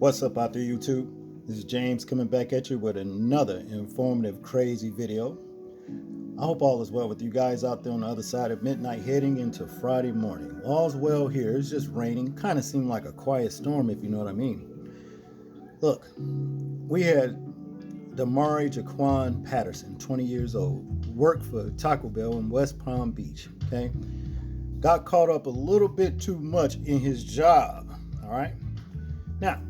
What's up out there, YouTube? This is James coming back at you with another informative, crazy video. I hope all is well with you guys out there on the other side of midnight heading into Friday morning. All's well here. It's just raining. Kind of seemed like a quiet storm, if you know what I mean. Look, we had Damari Jaquan Patterson, 20 years old, worked for Taco Bell in West Palm Beach, okay? Got caught up a little bit too much in his job, all right? Now,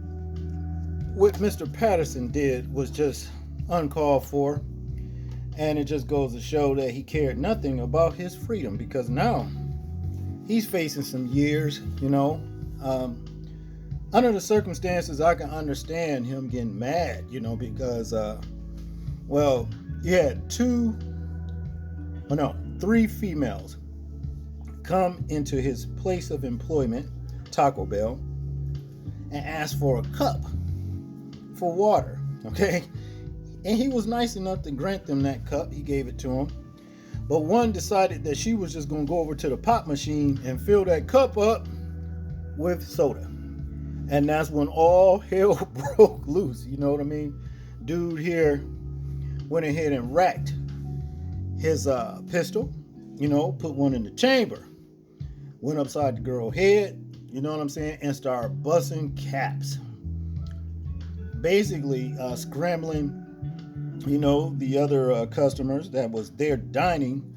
what Mr. Patterson did was just uncalled for, and it just goes to show that he cared nothing about his freedom, because now he's facing some years, under the circumstances. I can understand him getting mad, because you had three females come into his place of employment, Taco Bell, and ask for a cup for water, okay? And he was nice enough to grant them that cup. He gave it to them. But one decided that she was just going to go over to the pop machine and fill that cup up with soda. And that's when all hell broke loose, you know what I mean? Dude here went ahead and racked his pistol, put one in the chamber, went upside the girl's head, you know what I'm saying, and started busting caps. Basically scrambling, the other customers that was there dining,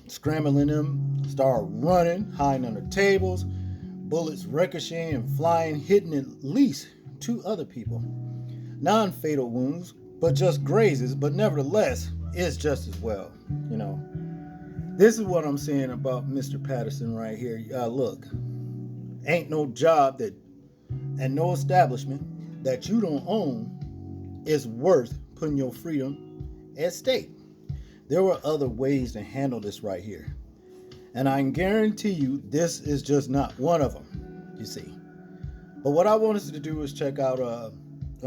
scrambling them, start running, hiding under tables, bullets ricocheting and flying, hitting at least two other people. Non-fatal wounds, but just grazes, but nevertheless, it's just as well, This is what I'm saying about Mr. Patterson right here. Look, ain't no job and no establishment that you don't own is worth putting your freedom at stake. There were other ways to handle this right here. And I can guarantee you this is just not one of them, you see. But what I want us to do is check out a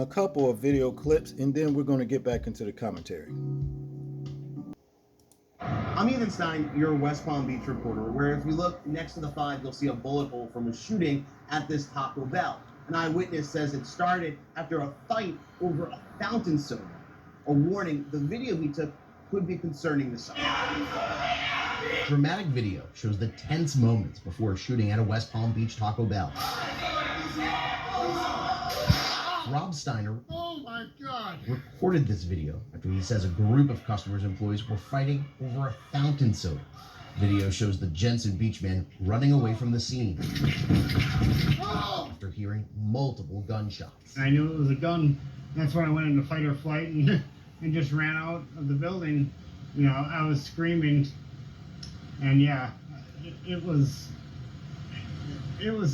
couple of video clips, and then we're going to get back into the commentary. I'm Ethan Stein, your West Palm Beach reporter, where if you look next to the 5, you'll see a bullet hole from a shooting at this Taco Bell. An eyewitness says it started after a fight over a fountain soda. A warning, the video he took could be concerning to some. Dramatic video shows the tense moments before a shooting at a West Palm Beach Taco Bell. Rob Steiner recorded this video after he says a group of customers' employees were fighting over a fountain soda. Video shows the Jensen Beach man running away from the scene after hearing multiple gunshots. I knew it was a gun. That's when I went into fight or flight and just ran out of the building. I was screaming, and it was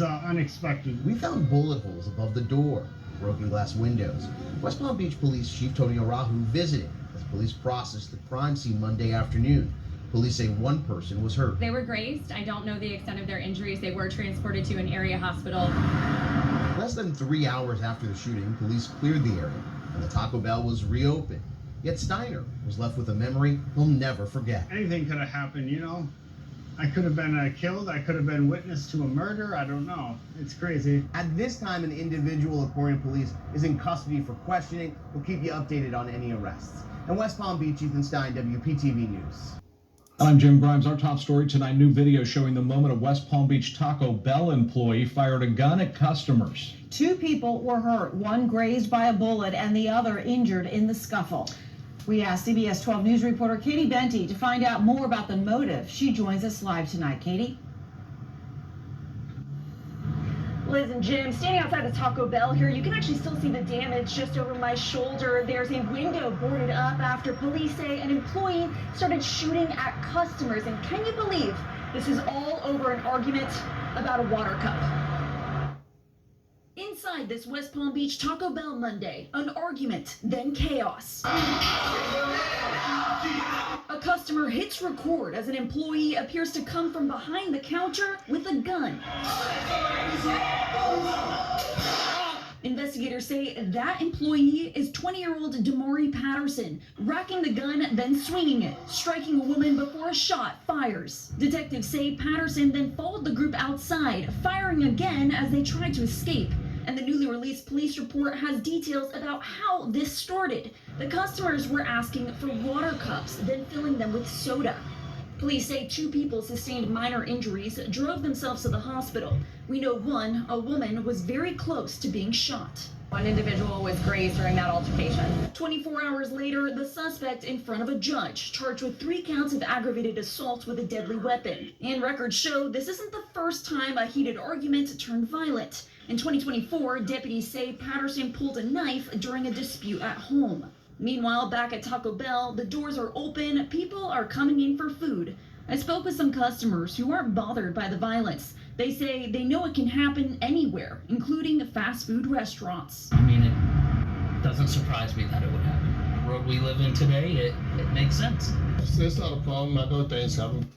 unexpected. We found bullet holes above the door, broken glass windows. West Palm Beach Police Chief Tony Arahu visited as police processed the crime scene Monday afternoon. Police say one person was hurt. They were grazed. I don't know the extent of their injuries. They were transported to an area hospital. Less than 3 hours after the shooting, police cleared the area and the Taco Bell was reopened. Yet Steiner was left with a memory he'll never forget. Anything could have happened, I could have been killed. I could have been witness to a murder. I don't know. It's crazy. At this time, an individual, according to police, is in custody for questioning. We'll keep you updated on any arrests. In West Palm Beach, Ethan Stein, WPTV News. I'm Jim Grimes. Our top story tonight, new video showing the moment a West Palm Beach Taco Bell employee fired a gun at customers. 2 people were hurt, one grazed by a bullet and the other injured in the scuffle. We asked CBS 12 News reporter Katie Benty to find out more about the motive. She joins us live tonight. Katie? Liz and Jim, standing outside the Taco Bell here, you can actually still see the damage just over my shoulder. There's a window boarded up after police say an employee started shooting at customers. And can you believe this is all over an argument about a water cup? Inside this West Palm Beach Taco Bell Monday, an argument, then chaos. A customer hits record as an employee appears to come from behind the counter with a gun. Investigators say that employee is 20-year-old Damari Patterson, racking the gun, then swinging it, striking a woman before a shot fires. Detectives say Patterson then followed the group outside, firing again as they tried to escape. And the newly released police report has details about how this started. The customers were asking for water cups, then filling them with soda. Police say 2 people sustained minor injuries, drove themselves to the hospital. We know one, a woman, was very close to being shot. One individual was grazed during that altercation. 24 hours later, the suspect in front of a judge, charged with 3 counts of aggravated assault with a deadly weapon. And records show this isn't the first time a heated argument turned violent. In 2024, deputies say Patterson pulled a knife during a dispute at home. Meanwhile, back at Taco Bell, the doors are open, people are coming in for food. I spoke with some customers who aren't bothered by the violence. They say they know it can happen anywhere, including fast food restaurants. I mean, it doesn't surprise me that it would happen. The world we live in today, it makes sense. It's not a problem. I know things happen.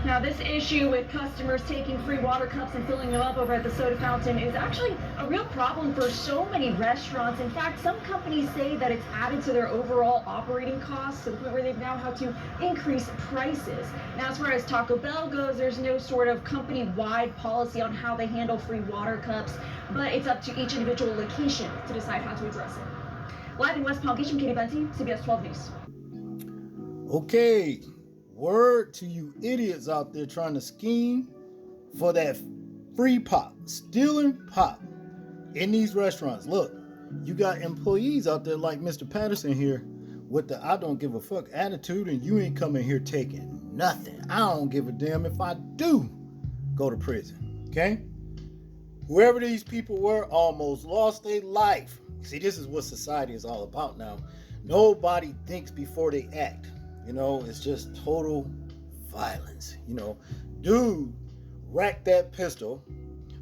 Now, this issue with customers taking free water cups and filling them up over at the soda fountain is actually a real problem for so many restaurants. In fact, some companies say that it's added to their overall operating costs to the point where they've now had to increase prices. Now, as far as Taco Bell goes, there's no sort of company-wide policy on how they handle free water cups, but it's up to each individual location to decide how to address it. Live in West Palm Beach, I'm Katie Benty, CBS 12 News. Okay. Word to you idiots out there trying to scheme for that free pop, stealing pop in these restaurants. Look, you got employees out there like Mr. Patterson here with the I don't give a fuck attitude, and you ain't coming here taking nothing. I don't give a damn if I do go to prison, okay? Whoever these people were almost lost their life. See, this is what society is all about now. Nobody thinks before they act. You know, it's just total violence. You know, dude racked that pistol,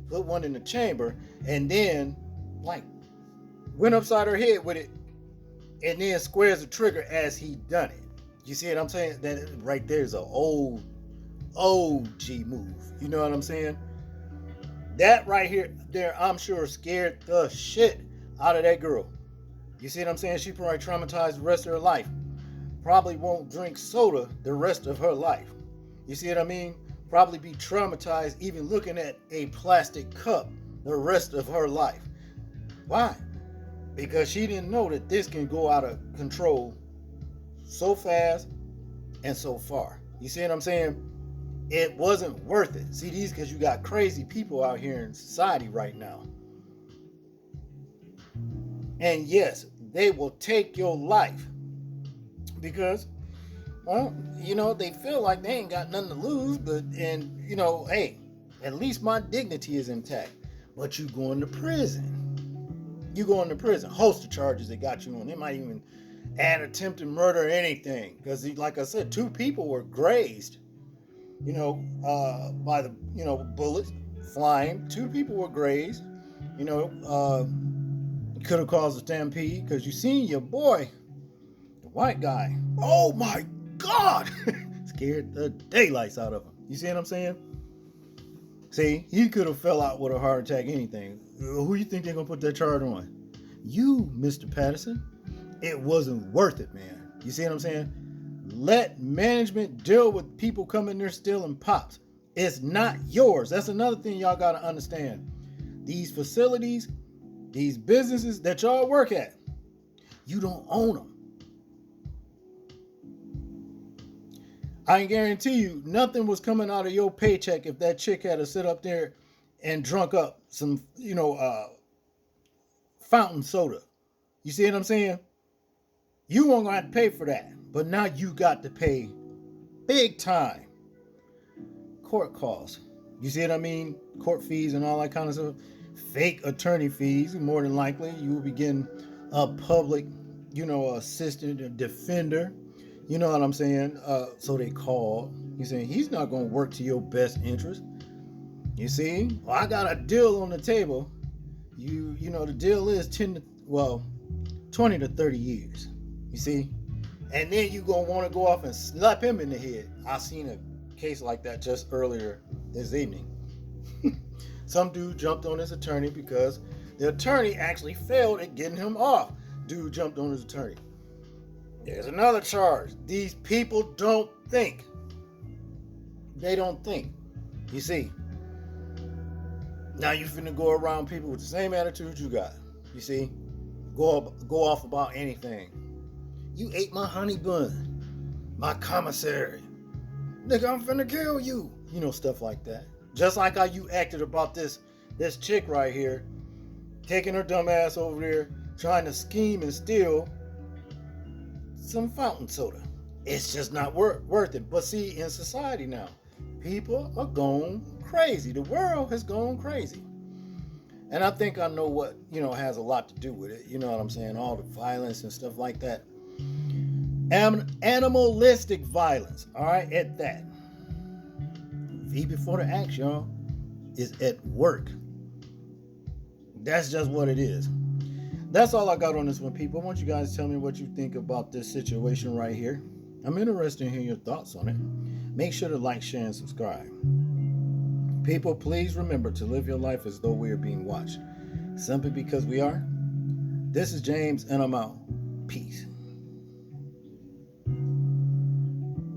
put one in the chamber, and then, like, went upside her head with it, and then squares the trigger as he done it. You see what I'm saying? That right there is an old OG move. You know what I'm saying? That right here, there, I'm sure scared the shit out of that girl. You see what I'm saying? She probably traumatized the rest of her life. Probably won't drink soda the rest of her life. You see what I mean? Probably be traumatized even looking at a plastic cup the rest of her life. Why? Because she didn't know that this can go out of control so fast and so far. You see what I'm saying? It wasn't worth it. See, these, because you got crazy people out here in society right now. And yes, they will take your life. Because, well, you know, they feel like they ain't got nothing to lose, and you know, hey, at least my dignity is intact. But you going to prison. You going to prison. Host of charges they got you on. They might even add attempted murder or anything. Because, like I said, 2 people were grazed, you know, by the, you know, bullets flying. 2 people were grazed. You know, could have caused a stampede because you seen your boy, white guy. Oh my God! Scared the daylights out of him. You see what I'm saying? See, he could have fell out with a heart attack, anything. Who you think they're gonna put that charge on? You, Mr. Patterson. It wasn't worth it, man. You see what I'm saying? Let management deal with people coming there stealing pops. It's not yours. That's another thing y'all gotta understand. These facilities, these businesses that y'all work at, you don't own them. I can guarantee you nothing was coming out of your paycheck if that chick had to sit up there and drunk up some, you know, fountain soda. You see what I'm saying? You weren't going to have to pay for that. But now you got to pay big time court costs. You see what I mean? Court fees and all that kind of stuff. Fake attorney fees. More than likely, you will be getting a public, you know, assistant, a defender. You know what I'm saying? So they called. He's saying he's not going to work to your best interest. You see? Well, I got a deal on the table. You know, the deal is 20 to 30 years. You see? And then you going to want to go off and slap him in the head. I seen a case like that just earlier this evening. Some dude jumped on his attorney because the attorney actually failed at getting him off. Dude jumped on his attorney. There's another charge. These people don't think. They don't think. You see, Now you finna go around people with the same attitude you got. You see? Go off about anything. You ate my honey bun, my commissary. Nigga, I'm finna kill you. You know, stuff like that. Just like how you acted about this chick right here, taking her dumb ass over there, trying to scheme and steal some fountain soda. It's just not worth it. But see, in society now, people are going crazy. The world has gone crazy. And I think I know what, has a lot to do with it. You know what I'm saying? All the violence and stuff like that. Animalistic violence, all right, at that. V before the X, y'all, is at work. That's just what it is. That's all I got on this one, people. I want you guys to tell me what you think about this situation right here. I'm interested in hearing your thoughts on it. Make sure to like, share, and subscribe. People, please remember to live your life as though we are being watched. Simply because we are. This is James, and I'm out. Peace.